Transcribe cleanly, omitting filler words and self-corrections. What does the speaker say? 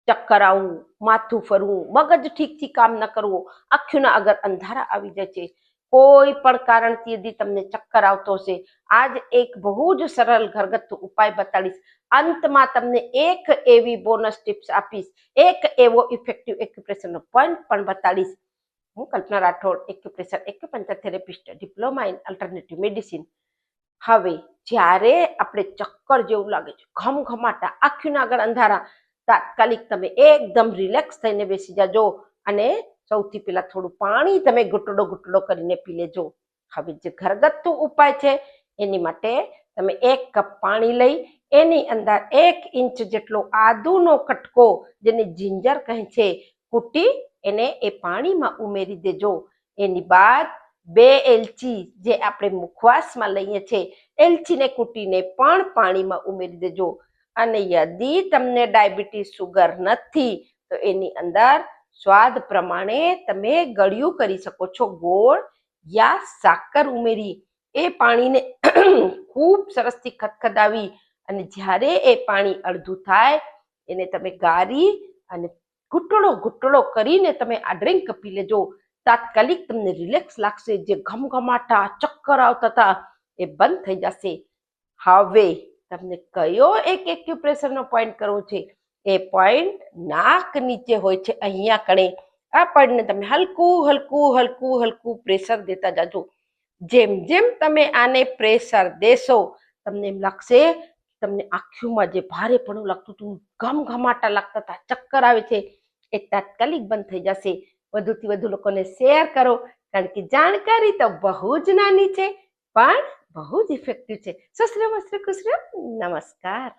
ચક્કર આવવું, માથું ફરવું, મગજ ઠીકથી કામ ન કરવું, આંખોના આગળ અંધારા આવી જાય છે, કોઈ પણ કારણથી यदि તમને ચક્કર આવતો હશે, આજ એક બહુ જ સરળ ઘરગથ્થુ ઉપાય બતાડીશ. અંતમાં તમને એક એવી બોનસ ટિપ્સ આપીશ, એક એવો ઇફેક્ટિવ એક્યુપ્રેશરનો પોઈન્ટ પણ બતાડીશ. હું Kalpana Rathod, acupressure acupuncture therapist, diploma in alternative medicine. હવે જ્યારે આપણે ચક્કર જેવું લાગે છે, ઘમઘમાટા, આંખોના આગળ અંધારા, તાત્કાલિક તમે એકદમ રિલેક્સ થઈને બેસી જાજો અને સૌથી પહેલા થોડું પાણી તમે ઘૂંટડો કરીને પી લેજો. હવે જે ઘરગથ્થુ ઉપાય છે એની માટે તમે 1 કપ પાણી લઈ એની અંદર 1 ઇંચ જેટલો આદુનો કટકો, જેને જિંજર કહે છે, કૂટી એને એ પાણીમાં ઉમેરી દેજો. એની બાદ 2 એલચી, જે આપણે મુખવાસમાં લઈએ છીએ, એલચીને કૂટીને પણ પાણીમાં ઉમેરી દેજો. અને यदि તમને ડાયાબિટીસ સુગર નથી તો એની અંદર સ્વાદ પ્રમાણે તમે ગળ્યું કરી શકો છો, ગોળ યા સાકર ઉમેરી એ પાણીને ખૂબ સરસથી ખદખદાવી અને જ્યારે એ પાણી અડધું થાય એને તમે ગાળી અને ઘૂંટડો કરીને તમે આ ડ્રિંક પી લેજો. તાત્કાલિક તમને રિલેક્સ લાગશે, જે ઘમઘમાટા ચક્કર આવતા હતા એ બંધ થઈ જશે. હવે તમને કયો એક એક્યુપ્રેશરનો પોઈન્ટ કરવો છે? એ પોઈન્ટ નાક નીચે હોય છે, અહીંયા કણે. આ પોઈન્ટને તમે હલકું પ્રેશર દેતા જાજો. જેમ જેમ તમે આને પ્રેશર દેશો તમને એમ લાગશે તમને આંખોમાં જે ભારેપણું લાગતું હતું, ઘમઘમાટા લાગતા હતા, ચક્કર આવે છે, એ તાત્કાલિક બંધ થઈ જશે. વધુથી વધુ લોકોને શેર કરો, કારણ કે જાણકારી તો બહુ જ નાની છે પણ બહુ જ ઇફેક્ટિવ છે. સસરે મસરે ખુસરે, નમસ્કાર.